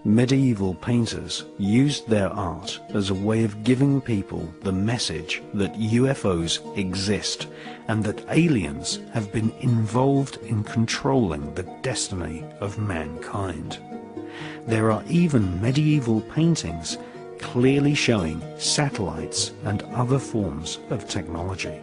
Medieval painters used their art as a way of giving people the message that UFOs exist and that aliens have been involved in controlling the destiny of mankind. There are even medieval paintings clearly showing satellites and other forms of technology.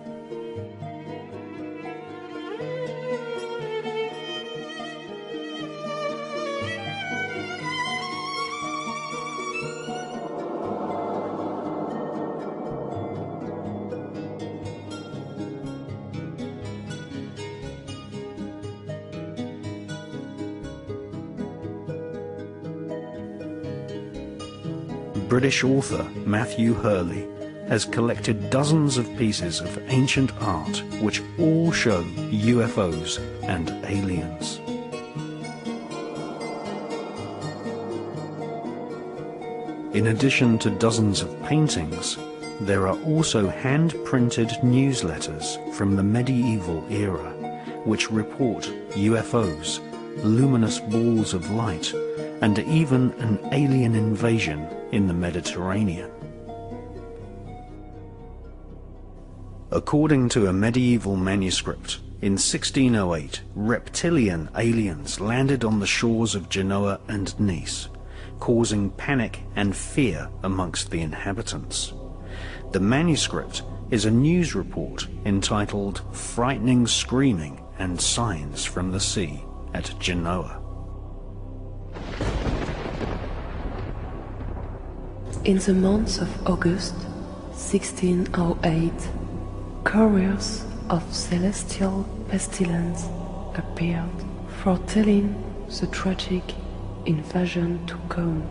British author Matthew Hurley has collected dozens of pieces of ancient art which all show UFOs and aliens. In addition to dozens of paintings, there are also hand-printed newsletters from the medieval era which report UFOs, luminous balls of light, and even an alien invasion in the Mediterranean. According to a medieval manuscript, in 1608, reptilian aliens landed on the shores of Genoa and Nice, causing panic and fear amongst the inhabitants. The manuscript is a news report entitled "Frightening Screaming and Signs from the Sea at Genoa." In the month of August 1608, couriers of celestial pestilence appeared, foretelling the tragic invasion to come.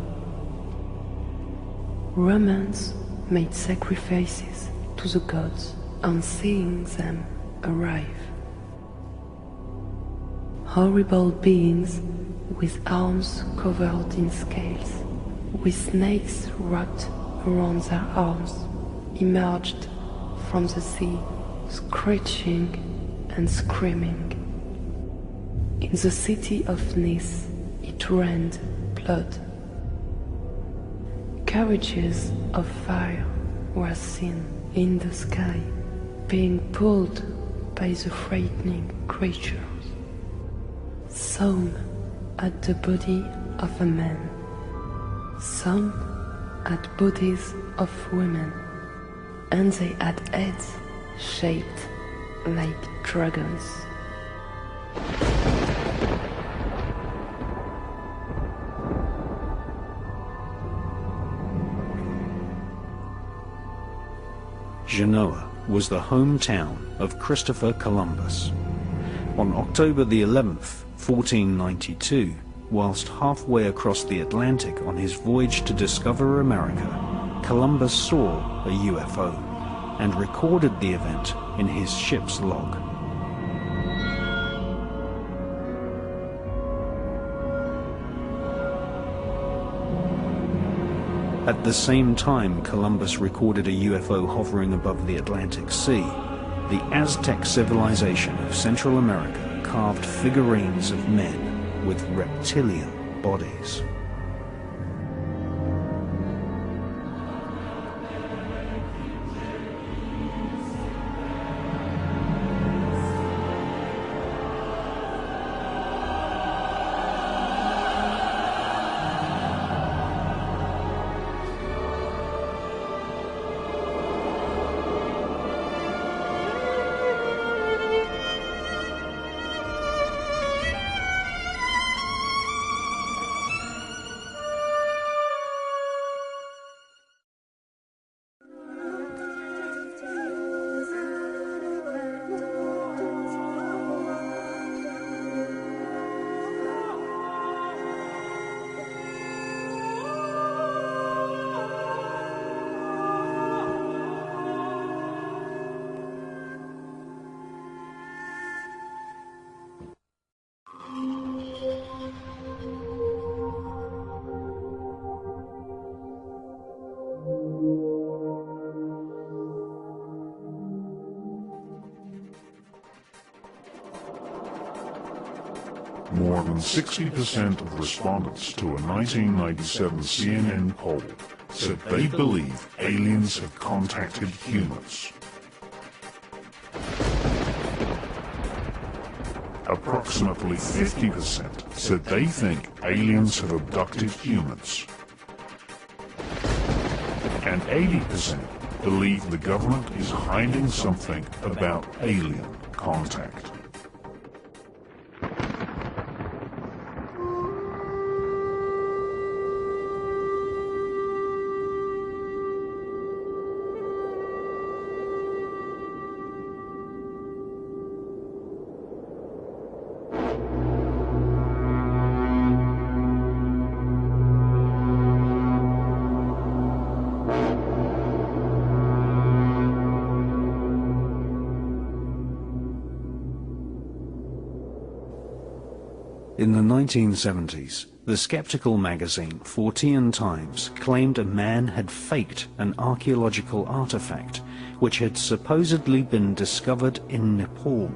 Romans made sacrifices to the gods on seeing them arrive. Horrible beings with arms covered in scales, with snakes wrapped around their arms, emerged from the sea, screeching and screaming. In the city of Nice, it rained blood. Carriages of fire were seen in the sky, being pulled by the frightening creatures. Some had the body of a man, some had bodies of women, and they had heads shaped like dragons. Genoa was the hometown of Christopher Columbus. On October the 11th, 1492, whilst halfway across the Atlantic on his voyage to discover America, Columbus saw a UFO and recorded the event in his ship's log. At the same time Columbus recorded a UFO hovering above the Atlantic Sea, the Aztec civilization of Central America carved figurines of men with reptilian bodies. More than 60% of respondents to a 1997 CNN poll said they believe aliens have contacted humans. Approximately 50% said they think aliens have abducted humans. And 80% believe the government is hiding something about alien contact. In the 1970s, the skeptical magazine Fortean Times claimed a man had faked an archaeological artifact which had supposedly been discovered in Nepal.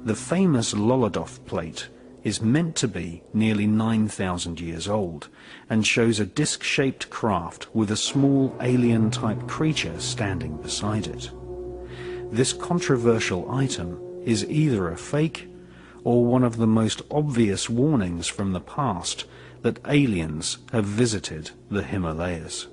The famous Lolodov plate is meant to be nearly 9,000 years old and shows a disc-shaped craft with a small alien-type creature standing beside it. This controversial item is either a fake or one of the most obvious warnings from the past that aliens have visited the Himalayas.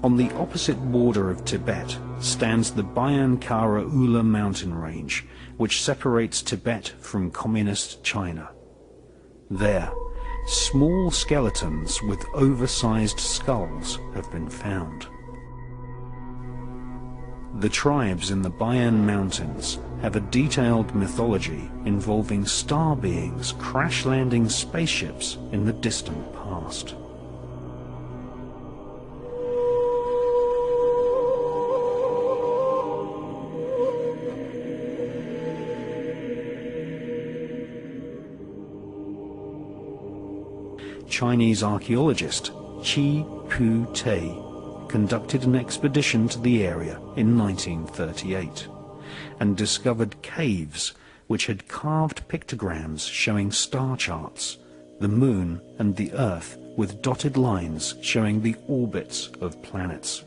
On the opposite border of Tibet stands the Bayankara Ula mountain range, which separates Tibet from communist China. There, small skeletons with oversized skulls have been found. The tribes in the Bayan Mountains have a detailed mythology involving star beings crash-landing spaceships in the distant past. Chinese archaeologist Chi Pu Tei conducted an expedition to the area in 1938 and discovered caves which had carved pictograms showing star charts, the moon and the earth with dotted lines showing the orbits of planets.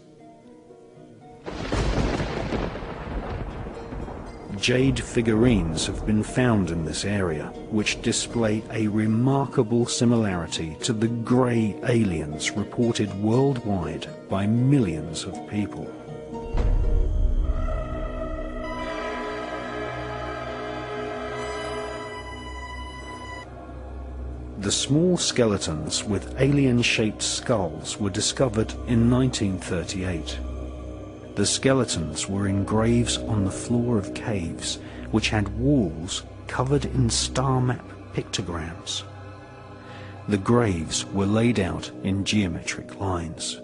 Jade figurines have been found in this area, which display a remarkable similarity to the grey aliens reported worldwide by millions of people. The small skeletons with alien-shaped skulls were discovered in 1938. The skeletons were in graves on the floor of caves, which had walls covered in star map pictograms. The graves were laid out in geometric lines.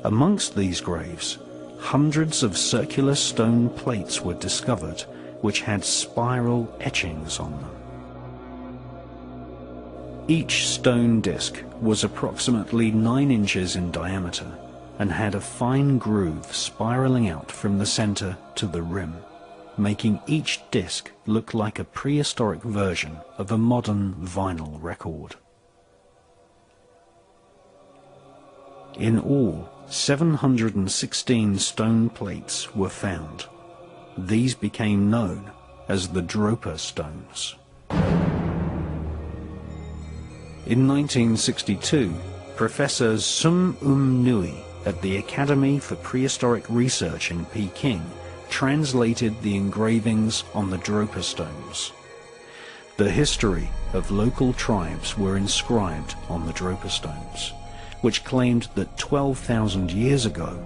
Amongst these graves, hundreds of circular stone plates were discovered, which had spiral etchings on them. Each stone disc was approximately 9 inches in diameter and had a fine groove spiraling out from the center to the rim, making each disc look like a prehistoric version of a modern vinyl record. In all, 716 stone plates were found. These became known as the Dropa stones. In 1962, Professor Sum Nui at the Academy for Prehistoric Research in Peking translated the engravings on the Dropa stones. The history of local tribes were inscribed on the Dropa stones, which claimed that 12,000 years ago,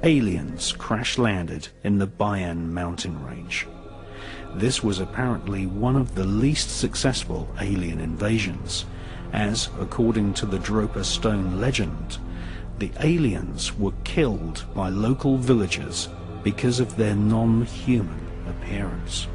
aliens crash-landed in the Bayan mountain range. This was apparently one of the least successful alien invasions, as, according to the Dropa stone legend, the aliens were killed by local villagers because of their non-human appearance.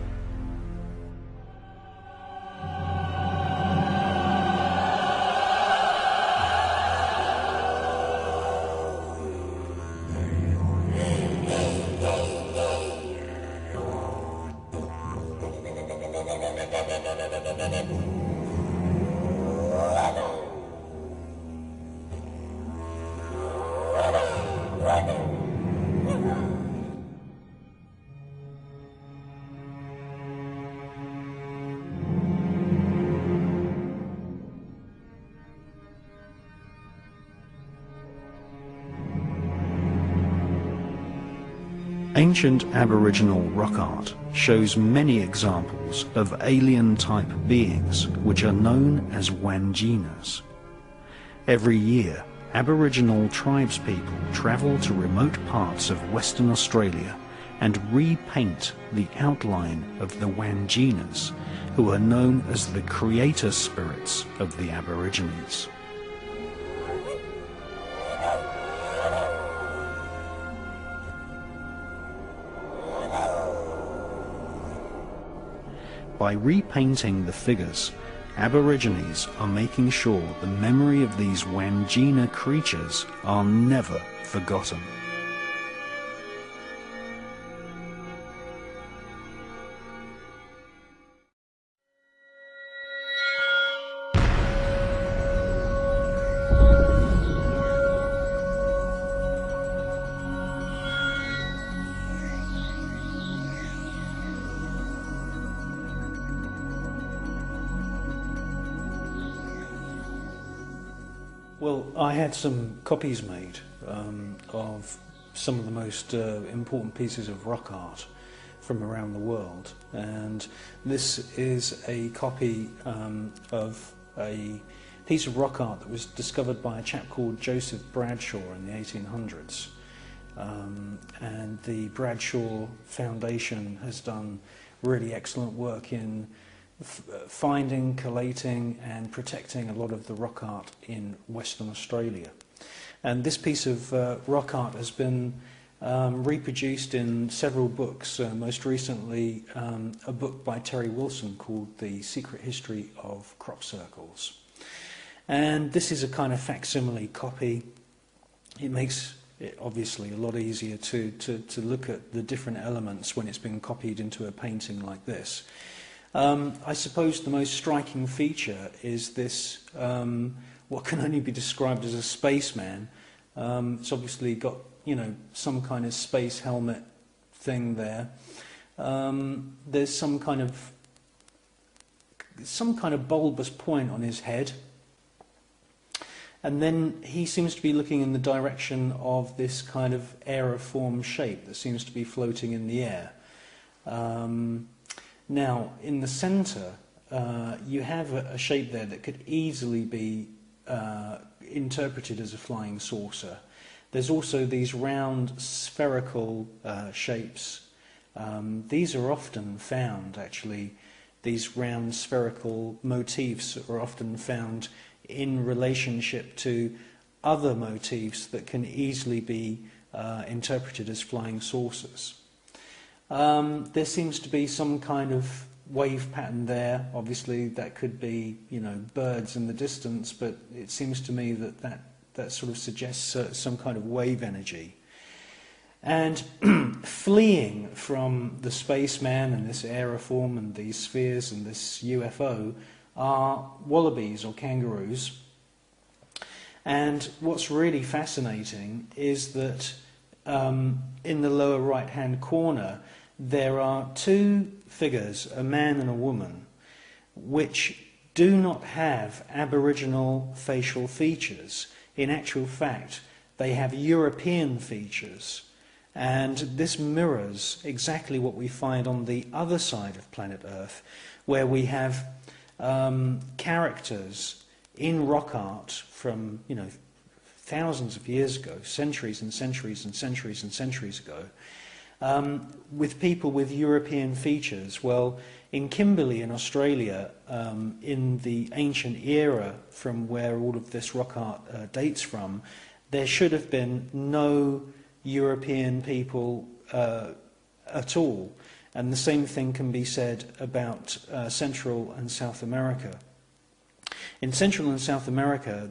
Ancient Aboriginal rock art shows many examples of alien-type beings which are known as Wanjinas. Every year, Aboriginal tribespeople travel to remote parts of Western Australia and repaint the outline of the Wanjinas, who are known as the creator spirits of the Aborigines. By repainting the figures, Aborigines are making sure the memory of these Wangina creatures are never forgotten. Well, I had some copies made of some of the most important pieces of rock art from around the world, and this is a copy of a piece of rock art that was discovered by a chap called Joseph Bradshaw in the 1800s. And the Bradshaw Foundation has done really excellent work in finding, collating and protecting a lot of the rock art in Western Australia. And this piece of rock art has been reproduced in several books, most recently a book by Terry Wilson called The Secret History of Crop Circles. And this is a kind of facsimile copy. It makes it obviously a lot easier to look at the different elements when it's been copied into a painting like this. I suppose the most striking feature is this, what can only be described as a spaceman. It's obviously got, you know, some kind of space helmet thing there. There's some kind of bulbous point on his head. And then he seems to be looking in the direction of this kind of aeriform shape that seems to be floating in the air. Now, in the centre, you have a shape there that could easily be interpreted as a flying saucer. There's also these round spherical shapes. These are often found, actually, these round spherical motifs are often found in relationship to other motifs that can easily be interpreted as flying saucers. There seems to be some kind of wave pattern there. Obviously that could be, you know, birds in the distance, but it seems to me that sort of suggests some kind of wave energy. And fleeing from the spaceman and this aeriform and these spheres and this UFO are wallabies or kangaroos. And what's really fascinating is that in the lower right hand corner there are two figures, a man and a woman, which do not have Aboriginal facial features. In actual fact, they have European features, and this mirrors exactly what we find on the other side of planet Earth, where we have characters in rock art from, you know, thousands of years ago, centuries and centuries and centuries and centuries ago, with people with European features. Well, in Kimberley in Australia, in the ancient era from where all of this rock art dates from, there should have been no European people at all. And the same thing can be said about Central and South America. In Central and South America,